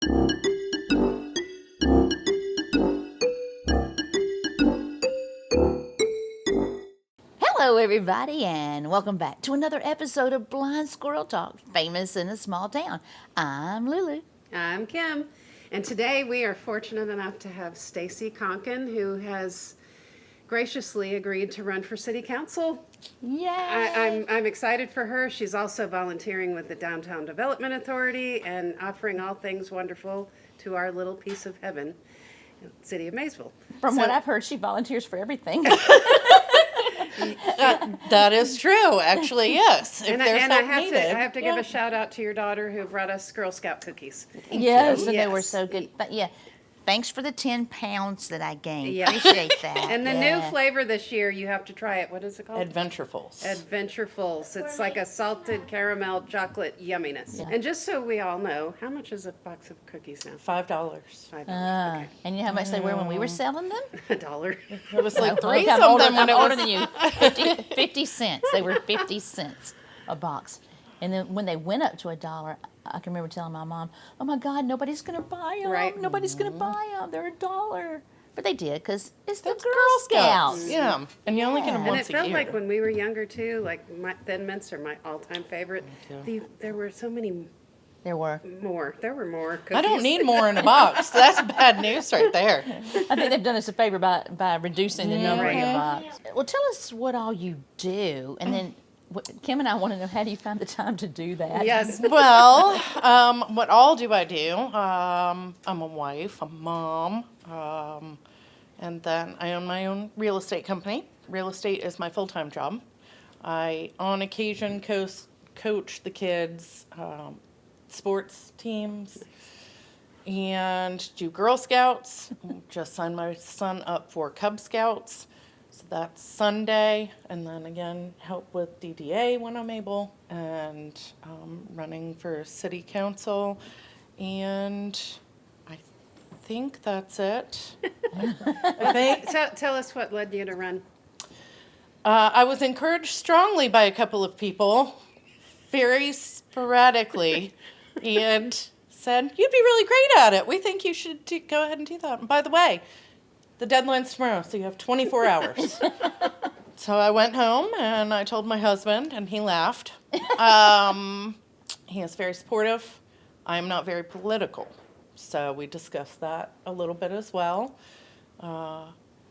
Hello, everybody, and welcome back to another episode of Blind Squirrel Talk, famous in a small town. I'm Lulu. I'm Kim, and today we are fortunate enough to have Stacey Conkin, who has graciously agreed to run for City Council. Yay! I'm excited for her. She's also volunteering with the Downtown Development Authority and offering all things wonderful to our little piece of heaven, City of Maysville. From what I've heard, she volunteers for everything. That is true, actually, yes. If And, there's I help have needed. to, I have to give a shout out to your daughter who brought us Girl Scout cookies. Yes, and they were Yes. so good. But yeah, thanks for the 10 pounds that I gained. Yeah. Appreciate that. And the new flavor this year, you have to try it. What is it called? Adventurefuls. Adventurefuls. It's like a salted caramel chocolate yumminess. Yeah. And just so we all know, how much is a box of cookies now? $5. $5. And you know how much they were when we were selling them? Okay. $1. It was like Well, three I'm something when it older was. than you. 50 cents. They were 50 cents a box. And then when they went up to $1, I can remember telling my mom, "Oh my God, nobody's going to buy them. Right. Nobody's going to buy them. They're $1." But they did because it's the That's Girl Scouts. Yeah, and you only get them Yeah. And once it a felt year. like when we were younger too, like Thin Mints are my all-time favorite. There were so many There were. more. There were more cookies. I don't need more in a box. That's bad news right there. I think they've done us a favor by reducing the number in the Right. box. Well, tell us what all you do, and then Kim and I want to know, how do you find the time to do that? Yes. Well, what all do I do? I'm a wife, a mom, and then I own my own real estate company. Real estate is my full-time job. I, on occasion, coach the kids' sports teams and do Girl Scouts. Just signed my son up for Cub Scouts. So that's Sunday, and then again help with DDA when I'm able, and running for City Council, and I think that's it. I think Tell us what led you to run. I was encouraged strongly by a couple of people, very sporadically, and said, "You'd be really great at it. We think you should go ahead and do that. And by the way, the deadline's tomorrow, so you have 24 hours. So I went home and I told my husband, and he laughed. He is very supportive. I'm not very political, so we discussed that a little bit as well.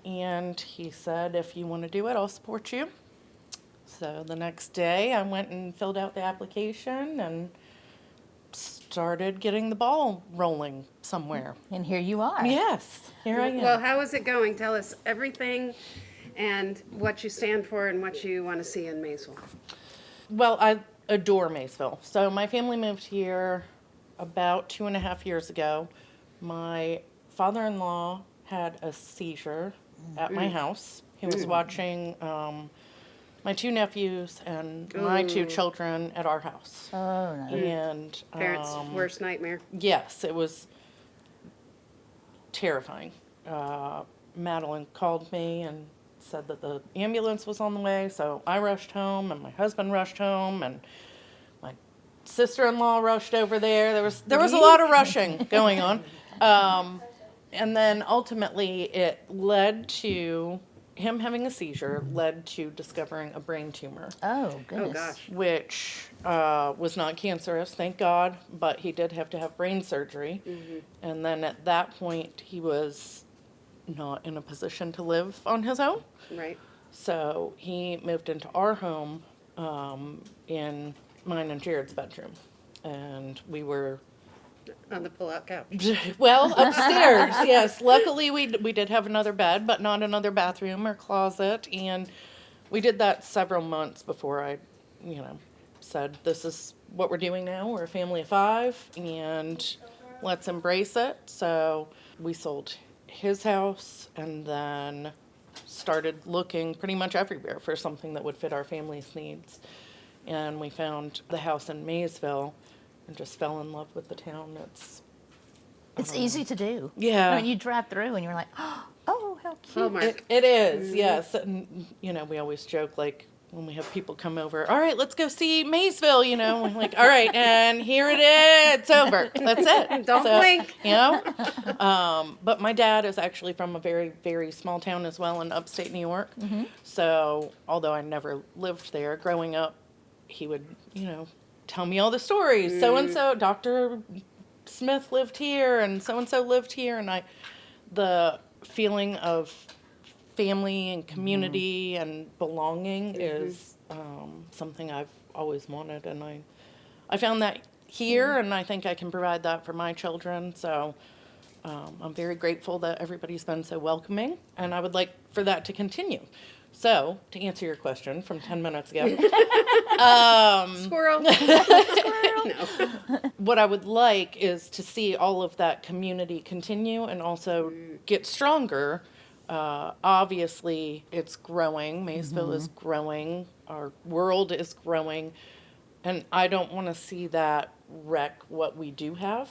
And he said, "If you want to do it, I'll support you." So the next day, I went and filled out the application and started getting the ball rolling somewhere. And here you are. Yes, here I am. Well, how is it going? Tell us everything and what you stand for and what you want to see in Maysville. Well, I adore Maysville. So my family moved here about 2.5 years ago. My father-in-law had a seizure at my house. He was watching my 2 nephews and my 2 children at our house. Oh, no. And Parents' worst nightmare. yes, it was terrifying. Madeline called me and said that the ambulance was on the way, so I rushed home, and my husband rushed home, and my sister-in-law rushed over there. There was a lot of rushing going on, and then ultimately it led to him having a seizure, led to discovering a brain tumor, Oh, goodness. Oh, gosh. which was not cancerous, thank God, but he did have to have brain surgery. And then at that point, he was not in a position to live on his own. Right. So he moved into our home in mine and Jared's bedroom. And we were, On the pull-out couch. well, upstairs, yes. Luckily, we did have another bed, but not another bathroom or closet. And we did that several months before I, said, this is what we're doing now. We're a family of 5, and let's embrace it. So we sold his house and then started looking pretty much everywhere for something that would fit our family's needs. And we found the house in Maysville and just fell in love with the town. It's easy to do. Yeah. I mean, you drive through and you're like, oh, how cute. Hallmark. It is, yes. And, we always joke, like, when we have people come over, all right, let's go see Maysville, you know, I'm like, all right, and here it is, it's over. That's it. Don't blink. You know? But my dad is actually from a very, very small town as well in upstate New York. So although I never lived there, growing up, he would, you know, tell me all the stories. So-and-so, Dr. Smith lived here, and so-and-so lived here, and the feeling of family and community and belonging is something I've always wanted, and I found that here, and I think I can provide that for my children. So I'm very grateful that everybody's been so welcoming, and I would like for that to continue. So, to answer your question from 10 minutes ago, Squirrel. Squirrel. No. what I would like is to see all of that community continue and also get stronger. Obviously, it's growing. Maysville is growing. Our world is growing. And I don't want to see that wreck what we do have.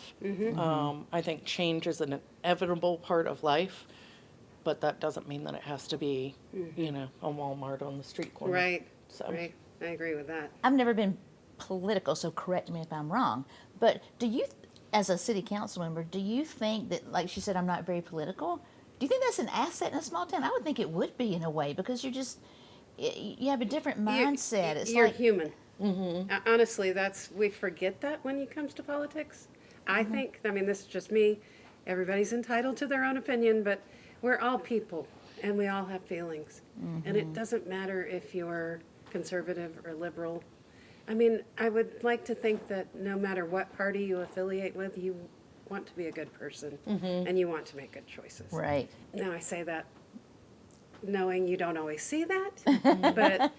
I think change is an inevitable part of life, but that doesn't mean that it has to be, you know, a Walmart on the street corner. Right. So. Right. I agree with that. I've never been political, so correct me if I'm wrong. But do you, as a city council member, do you think that, like she said, I'm not very political? Do you think that's an asset in a small town? I would think it would be in a way, because you have a different mindset. It's You're like human. Honestly, we forget that when it comes to politics. I think, I mean, this is just me. Everybody's entitled to their own opinion, but we're all people, and we all have feelings. And it doesn't matter if you're conservative or liberal. I mean, I would like to think that no matter what party you affiliate with, you want to be a good person, and you want to make good choices. right. Now, I say that knowing you don't always see that, but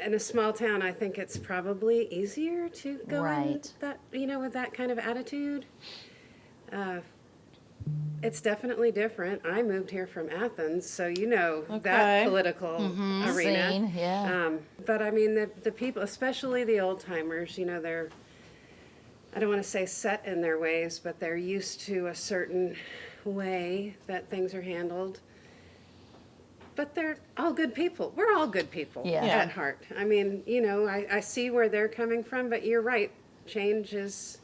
in a small town, I think it's probably easier to go in Right. that, you know, with that kind of attitude. It's definitely different. I moved here from Athens, so you know that Okay. political arena. Scene, yeah. But I mean, the people, especially the old timers, you know, they're, I don't want to say set in their ways, but they're used to a certain way that things are handled. But they're all good people. We're all good people Yeah. at heart. I mean, you know, I see where they're coming from, but you're right. Change is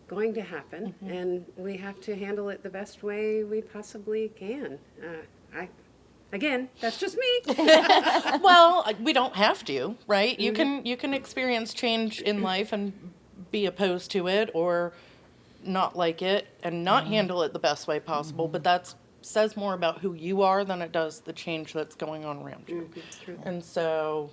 going to happen, and we have to handle it the best way we possibly can. Again, that's just me. Well, we don't have to, right? You can experience change in life and be opposed to it or not like it and not handle it the best way possible, but that says more about who you are than it does the change that's going on around you. True. And so,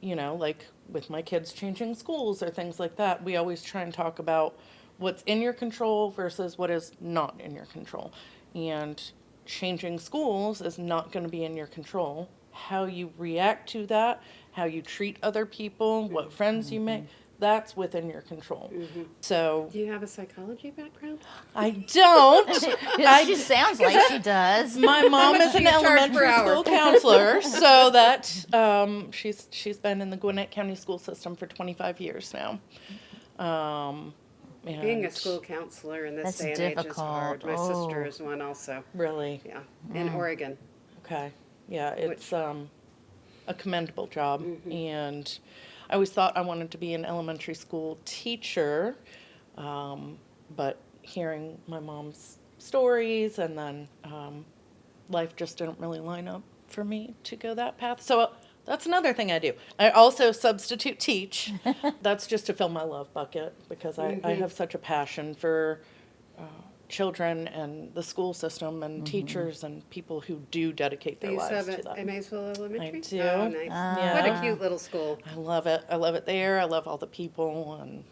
you know, like with my kids changing schools or things like that, we always try and talk about what's in your control versus what is not in your control. And changing schools is not going to be in your control. How you react to that, how you treat other people, what friends you make, that's within your control. So Do you have a psychology background? I don't. She sounds like she does. My mom is an you charge per elementary hour? school counselor, so that she's been in the Gwinnett County school system for 25 years now. Being a And school counselor in this That's day and age is difficult. hard. My sister Oh. is one also. really, Yeah, in Oregon. okay, yeah, it's a commendable job, and I always thought I wanted to be an elementary school teacher, but hearing my mom's stories and then life just didn't really line up for me to go that path. So that's another thing I do. I also substitute teach. That's just to fill my love bucket because I have such a passion for children and the school system and teachers and people who do dedicate Do their you lives have to a that. Maysville Elementary? I do. Oh, nice. Yeah. What a cute little school. I love it. I love it there. I love all the people and,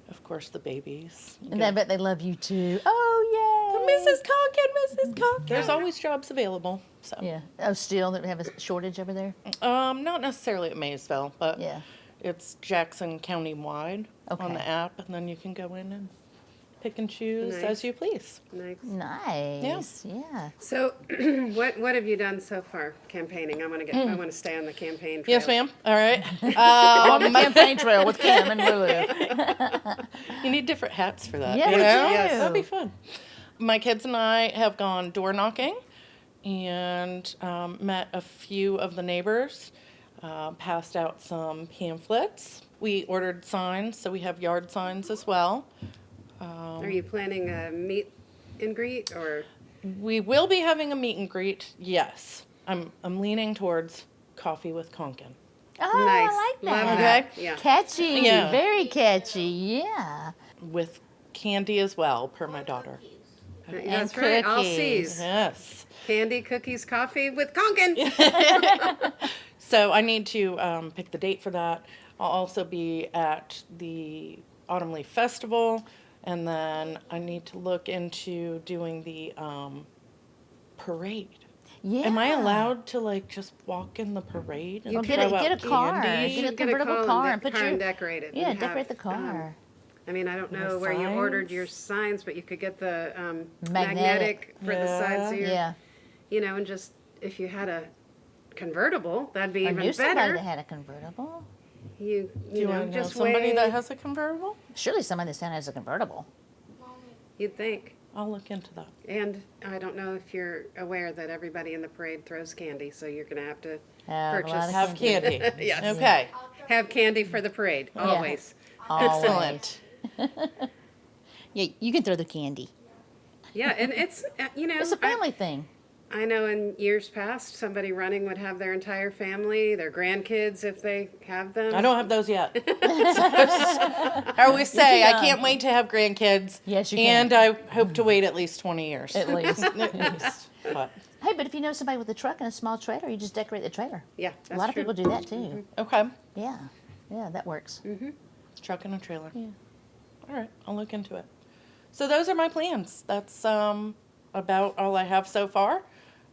of course, the babies. You And get- I bet they love you too. Oh, yay. Mrs. Conkin. There's always jobs available. So, Yeah. Oh, still, they have a shortage over there? not necessarily at Maysville, but Yeah. it's Jackson County wide on Okay. the app, and then you can go in and pick and choose Nice. as you please. Nice. Nice. Yeah. So, what have you done so far campaigning? I want to stay on the campaign trail. Yes, ma'am. All right. On the campaign trail with Kim and Lulu. You need different hats for that. Yeah, you we know? do. That'd be fun. My kids and I have gone door knocking and met a few of the neighbors. Passed out some pamphlets. We ordered signs, so we have yard signs as well. Are you planning a meet and greet or? We will be having a meet and greet, yes. I'm leaning towards coffee with Conkin. Oh, Nice. I like Love that. that. Yeah. Catchy. Yeah. Very catchy. Yeah. With candy as well, per my daughter. That's right. All cookies. C's. Yes. Candy, cookies, coffee with Conkin. So I need to pick the date for that. I'll also be at the Autumn Leaf Festival, and then I need to look into doing the parade. Yeah. Am I allowed to like just walk in the parade and Well, throw get out a car. candy? Get a convertible car and put car your and decorate it. yeah, and decorate have, the car. I mean, I don't know The where you ordered signs? your signs, but you could get the Magnetic. magnetic for the Yeah. sides of your, Yeah. you know, and just if you had a convertible, that'd be I even knew somebody better. that had a convertible. You Do I know, know just somebody wait. that has a convertible? Surely somebody in this town has a convertible. You'd think. I'll look into that. And I don't know if you're aware that everybody in the parade throws candy, so you're going to have to Have a lot purchase. of Have candy. Yes. Okay. Have candy for the parade, always. Excellent. Yeah, you can throw the candy. Yeah, and it's, you know, It's a family thing. I know in years past, somebody running would have their entire family, their grandkids if they have them. I don't have those yet. I always say I can't wait to have grandkids. Yes, you And can. I hope to wait at least 20 years. At least. But, Hey, but if you know somebody with a truck and a small trailer, you just decorate the trailer. Yeah, A lot of people do that too. okay. Yeah. Yeah, that works. Truck and a trailer. Yeah. All right. I'll look into it. So those are my plans. That's about all I have so far.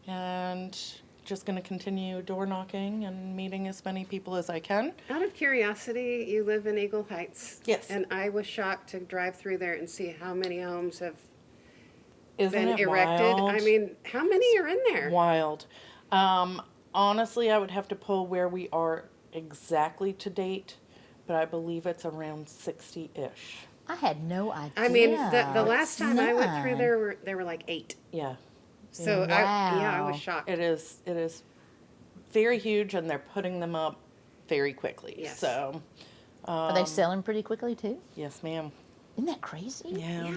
And just going to continue door knocking and meeting as many people as I can. Out of curiosity, you live in Eagle Heights. Yes. And I was shocked to drive through there and see how many homes have Isn't been it erected. wild? I mean, how many are in there? Wild. Honestly, I would have to pull where we are exactly to date, but I believe it's around 60-ish. I had no idea. I mean, the last time I went through None. there were like 8. Yeah. So I was Wow. shocked. It is very huge, and they're putting them up very quickly. Yes. So, Are they selling pretty quickly too? yes, ma'am. Isn't that crazy? Yeah.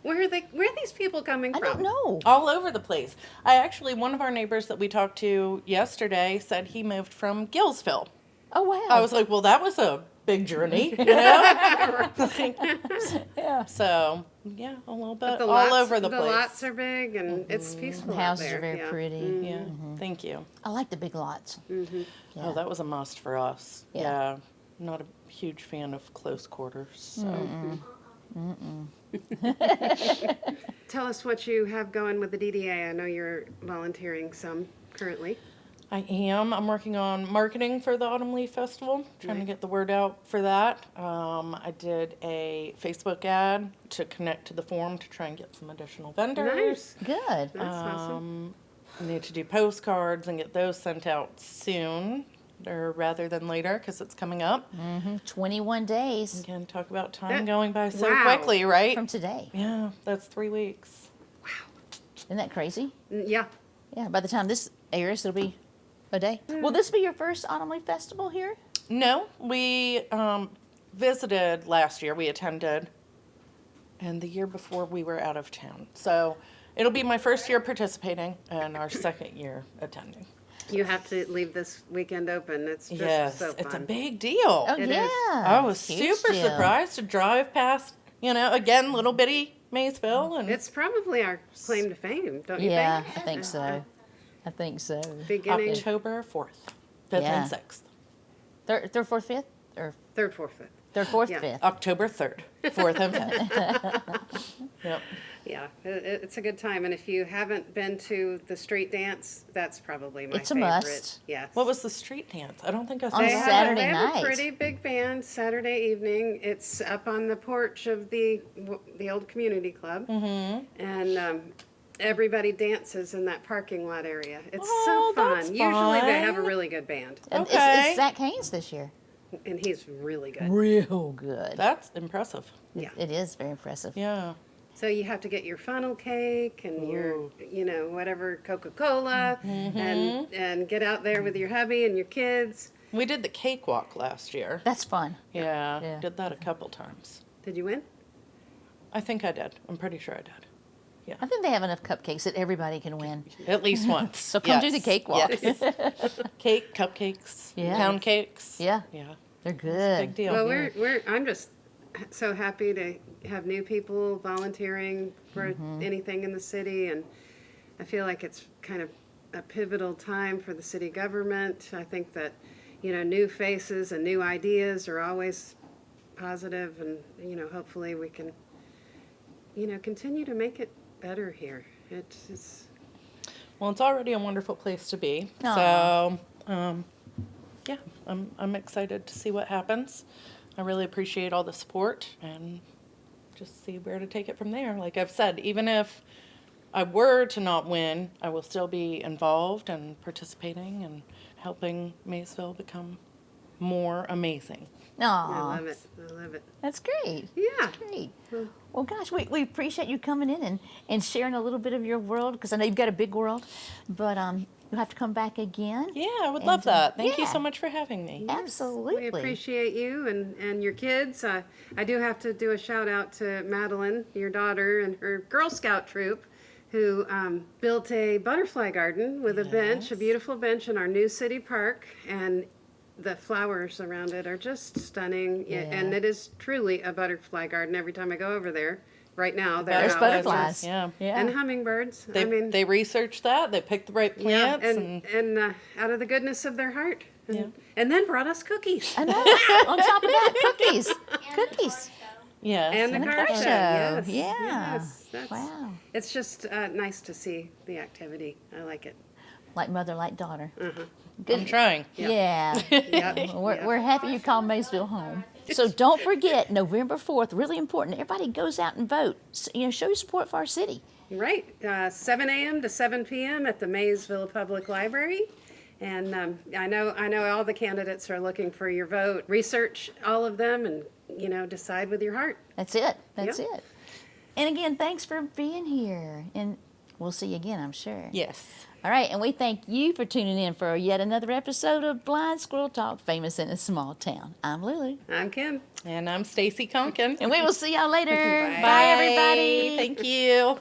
Where are these people coming I from? don't know. All over the place. One of our neighbors that we talked to yesterday said he moved from Gillsville. Oh wow. I was like, well, that was a big journey, you know? yeah. So, yeah, a little bit But the all lots, over the the place. lots are big and it's peaceful The out houses there. are very Yeah. pretty. Yeah, thank you. I like the big lots. Yeah. Oh, that was a must for us. Yeah. Yeah, not a huge fan of close quarters. So. Tell us what you have going with the DDA. I know you're volunteering some currently. I am. I'm working on marketing for the Autumn Leaf Festival, trying to get the word out for that. I did a Facebook ad to connect to the forum to try and get some additional vendors. Nice. Good. That's awesome. I need to do postcards and get those sent out soon, or rather than later, because it's coming up. 21 days Again, talk about time That- going by so wow. quickly, right? from today. Yeah, that's 3 weeks. Isn't that crazy? Yeah. Yeah. By the time this airs, it'll be a day. Will this be your first Autumn Leaf Festival here? No, we visited last year. We attended, and the year before we were out of town. So it'll be my first year participating and our second year attending. You have to leave this weekend open. It's just Yes, so fun. it's a big deal. Oh It yeah. is. I was Huge super deal. surprised to drive past, again, little bitty Maysville. And It's probably our claim to fame, don't you Yeah, think? I think so. I think so. Beginning October 4th, 5th, Yeah. and 6th. Third, fourth, fifth, or third, fourth, fifth. third, fourth, Yeah. fifth. October 3rd, 4th, and 5th. Yep. Yeah, it's a good time. And if you haven't been to the street dance, that's probably my It's a favorite. must. Yes. What was the street dance? I don't think I saw On They that. Saturday have a night. pretty big band Saturday evening. It's up on the porch of the old community club, and everybody dances in that parking lot area. It's Oh, so fun. that's Usually they have a fun. really good band, And Okay. it's Zach Haynes this year. and he's really good. Real good. That's impressive. Yeah. It is very impressive. Yeah. So you have to get your funnel cake and your, whatever Coca-Cola, and get out there with your hubby and your kids. We did the cakewalk last year. That's fun. Yeah, Yeah. did that a couple times. Did you win? I think I did. I'm pretty sure I did. I think they have enough cupcakes that everybody can win. At least once. So come do the Yes. cakewalk. Yes. Cake, cupcakes, Yeah. pound cakes. Yeah. Yeah. They're good. Big deal. Well, I'm just so happy to have new people volunteering for anything in the city, and I feel like it's kind of a pivotal time for the city government. I think that, new faces and new ideas are always positive, and, hopefully we can, continue to make it better here. It's Well, it's already a wonderful place to be. Aw. So, yeah, I'm excited to see what happens. I really appreciate all the support and just see where to take it from there. Like I've said, even if I were to not win, I will still be involved and participating and helping Maysville become more amazing. I Aw, love it. I love it. that's great. Yeah. Great. Well, gosh, we appreciate you coming in and sharing a little bit of your world, because I know you've got a big world, but you'll have to come back again. Yeah, I would And, love that. Thank you yeah. so much for having me. Absolutely. We appreciate you and your kids. I do have to do a shout out to Madeline, your daughter, and her Girl Scout troop, who built a butterfly garden with a bench, a beautiful bench in our new city park, and the flowers around it are just stunning. Yeah. Yeah. And it is truly a butterfly garden every time I go over there. Right now, they're There's out. butterflies. Yeah. Yeah. And hummingbirds. They researched that. They picked the right yeah, plants. and out of the goodness of their heart. And, Yeah. and then brought us cookies. I know. On top of that, cookies. Cookies. yes. And the And the car car show. show. Yes. Yeah. Yes. Wow. It's just nice to see the activity. I like it. Like mother, like daughter. I'm trying. Yeah. Yep. We're happy you called Maysville home. So don't forget, November 4th, really important. Everybody goes out and vote. Show your support for our city. Right. 7 a.m. to 7 p.m. at the Maysville Public Library. And I know all the candidates are looking for your vote. Research all of them and, decide with your heart. That's it. That's Yep. it. And again, thanks for being here. And we'll see you again, I'm sure. Yes. All right, and we thank you for tuning in for yet another episode of Blind Squirrel Talk, famous in a small town. I'm Lulu. I'm Kim. And I'm Stacey Conkin. And we will see y'all later. Bye. Bye everybody. Thank you.